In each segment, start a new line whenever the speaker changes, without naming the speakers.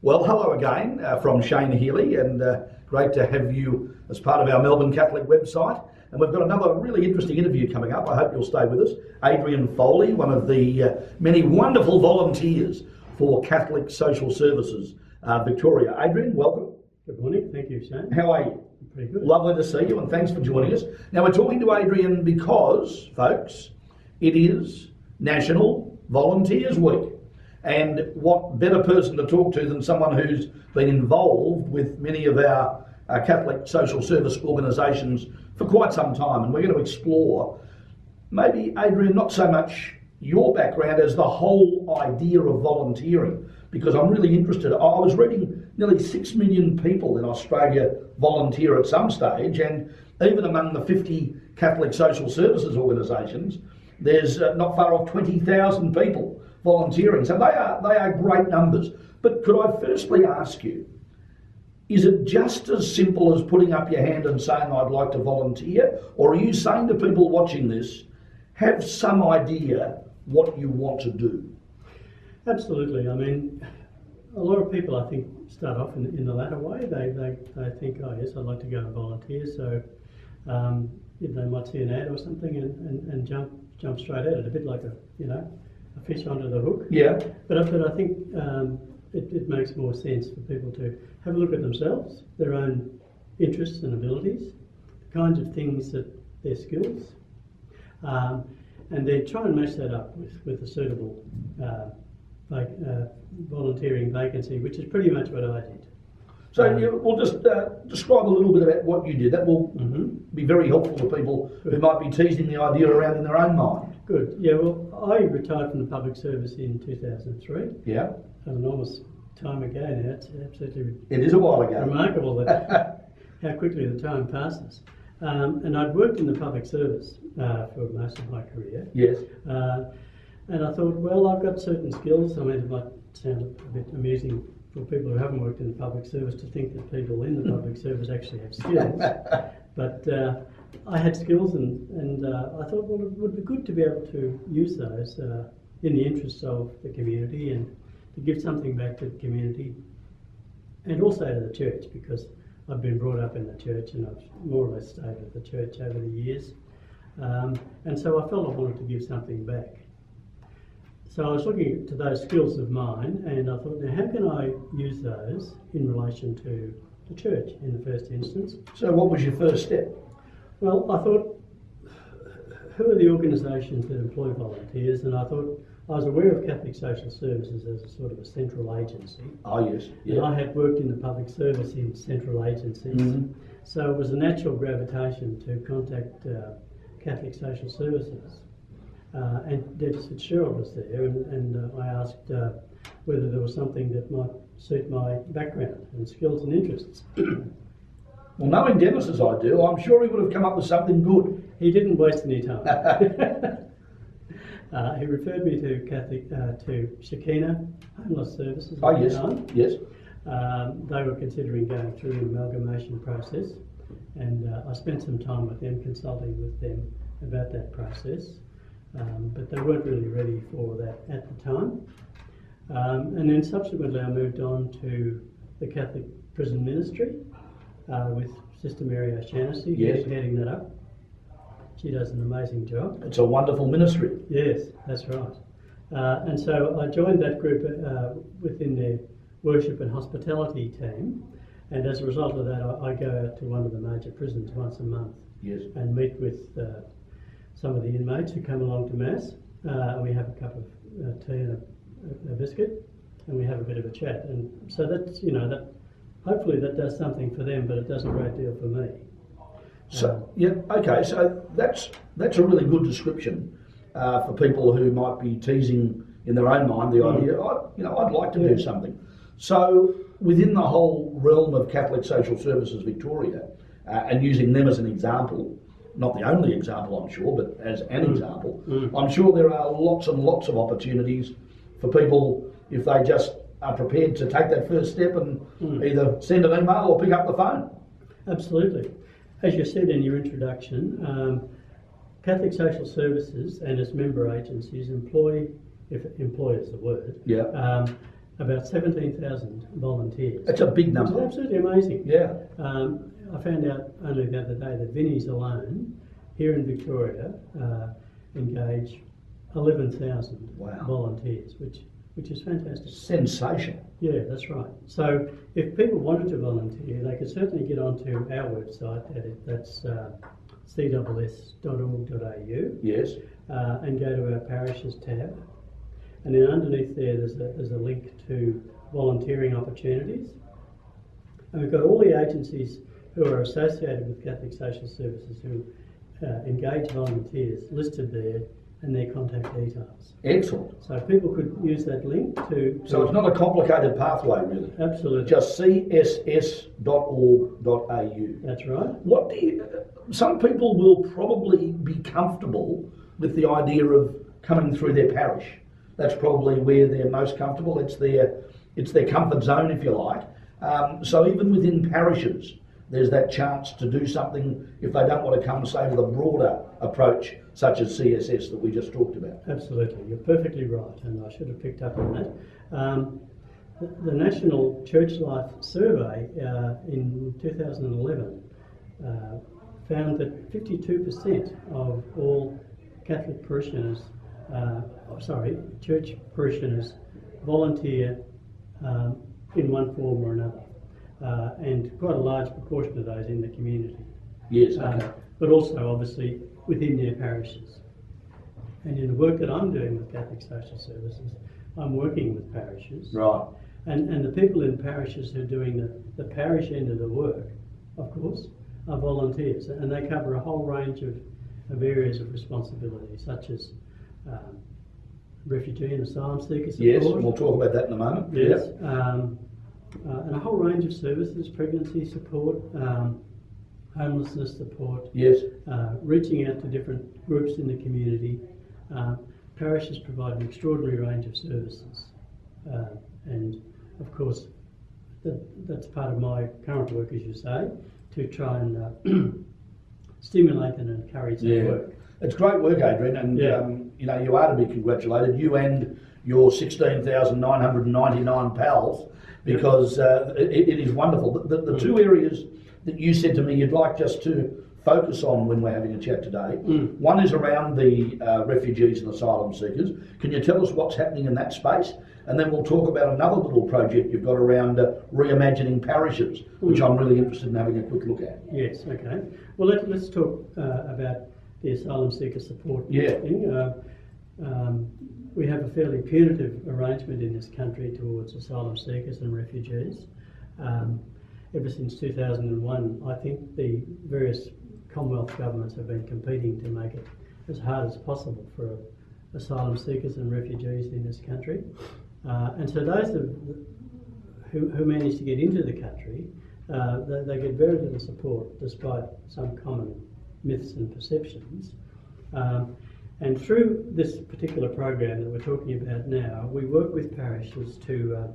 Well, hello again from Shane Healy, and great to have you as part of our Melbourne Catholic website. And we've got another really interesting interview coming up. I hope you'll stay with us. Adrian Foley, one of the many wonderful volunteers for Catholic Social Services Victoria. Adrian, welcome.
Good morning. Thank you, Shane.
How are you?
Pretty good.
Lovely to see you, and thanks for joining us. Now, we're talking to Adrian because, folks, it is National Volunteers Week. And what better person to talk to than someone who's been involved with many of our Catholic social service organisations for quite some time. And we're going to explore, maybe, Adrian, not so much your background as the whole idea of volunteering, because I'm really interested. I was reading nearly 6 million people in Australia volunteer at some stage, and even among the 50 Catholic social services organisations, there's not far off 20,000 people volunteering. So they are great numbers. But could I firstly ask you, is it just as simple as putting up your hand and saying, I'd like to volunteer? Or are you saying to people watching this, have some idea what you want to do?
Absolutely. I mean, a lot of people, I think, start off in the latter way. They think, oh yes, I'd like to go and volunteer. So they might see an ad or something and jump straight at it, a bit like a fish onto the hook.
Yeah.
But I think it makes more sense for people to have a look at themselves, their own interests and abilities, the kinds of things that their skills, and then try and match that up with a suitable volunteering vacancy, which is pretty much what I did.
So we'll just describe a little bit about what you did. That will be very helpful to people who might be teasing the idea around in their own mind.
Good. Yeah, well, I retired from the public service in 2003.
Yeah.
An enormous time ago now. It's absolutely
It is a while ago.
Remarkable that how quickly the time passes. And I'd worked in the public service for most of my career.
Yes.
And I thought, well, I've got certain skills. I mean, it might sound a bit amusing for people who haven't worked in the public service to think that people in the public service actually have skills. But I had skills, and I thought, well, it would be good to be able to use those in the interests of the community and to give something back to the community and also to the church, because I've been brought up in the church and I've more or less stayed with the church over the years. And so I felt I wanted to give something back. So I was looking to those skills of mine, and I thought, now how can I use those in relation to the church in the first instance?
So what was your first step?
Well, I thought, who are the organisations that employ volunteers? And I thought, I was aware of Catholic Social Services as a sort of a central agency.
Oh, yes. Yeah.
And I had worked in the public service in central agencies. So it was a natural gravitation to contact Catholic Social Services. And Dennis Fitzgerald was there, and I asked whether there was something that might suit my background and skills and interests.
Well, knowing Dennis as I do, I'm sure he would have come up with something good.
He didn't waste any time. He referred me to Shekinah Homeless Services at
Oh, yes.
the time.
Yes.
They were considering going through an amalgamation process, and I spent some time with them, consulting with them about that process. But they weren't really ready for that at the time. And then subsequently I moved on to the Catholic Prison Ministry with Sister Mary O'Shaughnessy,
Yes.
heading that up. She does an amazing job.
It's a wonderful ministry.
Yes, that's right. And so I joined that group within their worship and hospitality team, and as a result of that I go out to one of the major prisons once a month.
Yes.
And meet with some of the inmates who come along to Mass. We have a cup of tea and a biscuit, and we have a bit of a chat. And so that's, that hopefully that does something for them, but it does a great deal for me.
So yeah, okay. So that's a really good description for people who might be teasing in their own mind the idea. I'd like to do something. So within the whole realm of Catholic Social Services Victoria, and using them as an example, not the only example I'm sure, but as an example, I'm sure there are lots and lots of opportunities for people if they just are prepared to take that first step and either send an email or pick up the phone.
Absolutely. As you said in your introduction, Catholic Social Services and its member agencies employ, if employ is the word, about 17,000 volunteers.
That's a big
Which is
number.
absolutely amazing.
Yeah.
I found out only the other day that Vinnie's alone, here in Victoria, engage 11,000
Wow.
volunteers, which is fantastic.
Sensational.
Yeah, that's right. So if people wanted to volunteer, they could certainly get onto our website. That's cws.org.au,
Yes.
and go to our parishes tab. And then underneath there, there's a link to volunteering opportunities. And we've got all the agencies who are associated with Catholic Social Services who engage volunteers listed there, and their contact details.
Excellent.
So people could use that link to
So it's not a complicated pathway, really.
absolutely.
Just css.org.au.
That's right.
What do you? Some people will probably be comfortable with the idea of coming through their parish. That's probably where they're most comfortable. It's their comfort zone, if you like. So even within parishes, there's that chance to do something if they don't want to come, say, with a broader approach, such as CSS that we just talked about.
Absolutely. You're perfectly right, and I should have picked up on that. The National Church Life Survey in 2011 found that 52% of all Catholic parishioners, church parishioners, volunteer in one form or another, and quite a large proportion of those in the community.
Yes, okay.
But also, obviously, within their parishes. And in the work that I'm doing with Catholic Social Services, I'm working with parishes.
Right.
And the people in parishes who are doing the parish end of the work, of course, are volunteers. And they cover a whole range of areas of responsibility, such as refugee and asylum seeker support.
Yes, we'll talk about that in a moment.
Yes.
Yep.
And a whole range of services, pregnancy support, homelessness support,
Yes.
reaching out to different groups in the community. Parishes provide an extraordinary range of services. And of course, that's part of my current work, as you say, to try and stimulate and encourage that work.
It's great work, Adrian, and you are to be congratulated, you and your 16,999 pals, because it is wonderful. The two areas that you said to me you'd like just to focus on when we're having a chat today, one is around the refugees and asylum seekers. Can you tell us what's happening in that space? And then we'll talk about another little project you've got around reimagining parishes, which I'm really interested in having a quick look at.
Yes, okay. Well, let's talk about the asylum seeker support thing. We have a fairly punitive arrangement in this country towards asylum seekers and refugees. Ever since 2001, I think the various Commonwealth governments have been competing to make it as hard as possible for asylum seekers and refugees in this country. And so those who manage to get into the country, they get very little support despite some common myths and perceptions. And through this particular program that we're talking about now, we work with parishes to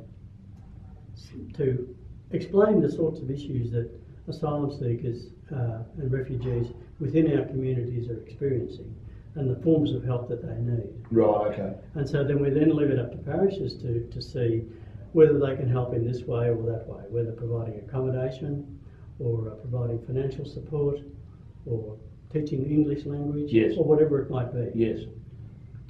explain the sorts of issues that asylum seekers and refugees within our communities are experiencing and the forms of help that they need.
Right, okay.
And so then we leave it up to parishes to see whether they can help in this way or that way, whether providing accommodation or providing financial support or teaching English language, or whatever it might be.
Yes.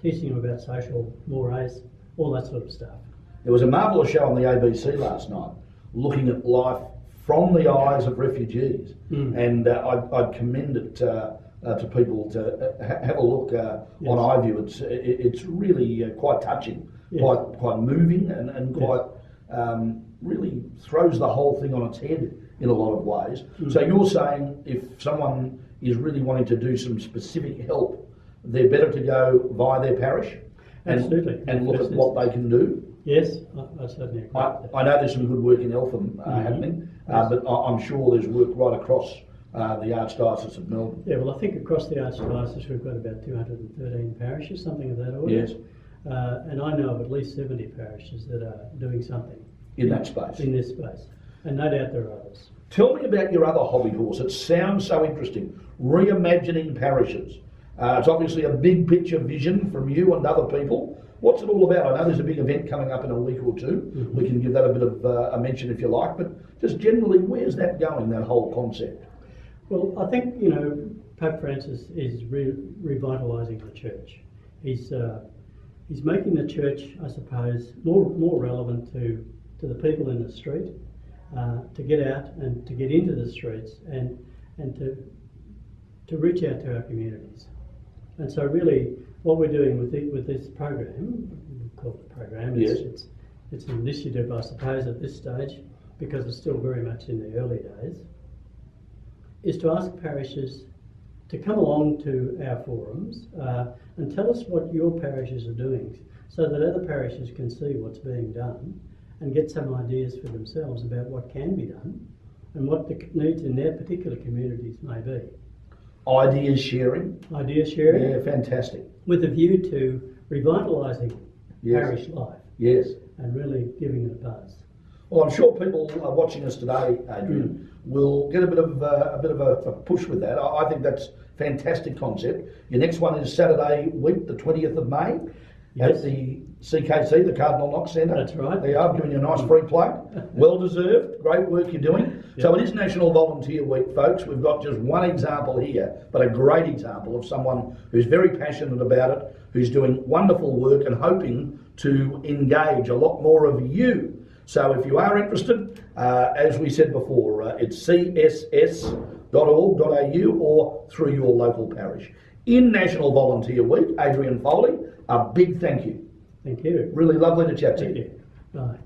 Teaching them about social mores, all that sort of stuff.
There was a marvellous show on the ABC last night looking at life from the eyes of refugees, and I'd commend it to people to have a look on iView. It's really quite touching, quite moving, and quite really throws the whole thing on its head in a lot of ways. So you're saying if someone is really wanting to do some specific help, they're better to go via their parish and look at what they can do?
Yes, I certainly agree.
I know there's some good work in Eltham happening, but I'm sure there's work right across the Archdiocese of Melbourne.
Yeah, well, I think across the Archdiocese we've got about 213 parishes, something of that order.
Yes.
And I know of at least 70 parishes that are doing something
in that space.
In this space. And no doubt there are others.
Tell me about your other hobby horse. It sounds so interesting. Reimagining parishes. It's obviously a big picture vision from you and other people, What's it all about? I know there's a big event coming up in a week or two.
Mm-hmm.
We can give that a bit of a mention if you like, but just generally, where's that going, that whole concept?
Well, I think, Pope Francis is revitalising the church. He's making the church, I suppose, more relevant to the people in the street, to get out and to get into the streets and to reach out to our communities. And so really what we're doing with this program, we call it a program, it's an initiative, I suppose, at this stage, because it's still very much in the early days, is to ask parishes to come along to our forums and tell us what your parishes are doing, so that other parishes can see what's being done and get some ideas for themselves about what can be done and what the needs in their particular communities may be.
Ideas sharing.
Idea sharing.
Yeah, fantastic.
With a view to revitalising parish life.
Yes.
And really giving it a buzz.
Well, I'm sure people watching us today, Adrian, will get a bit of a push with that. I think that's fantastic concept. Your next one is Saturday week, the 20th of May, at the CKC, the Cardinal Knox Centre.
That's right.
There you are, I've given you a nice free plug. Well deserved. Great work you're doing. Yep. So it is National Volunteer Week, folks. We've got just one example here, but a great example of someone who's very passionate about it, who's doing wonderful work and hoping to engage a lot more of you. So if you are interested, as we said before, it's css.org.au or through your local parish. In National Volunteer Week, Adrian Foley, a big thank you.
Thank you.
Really lovely to chat to you.
Bye.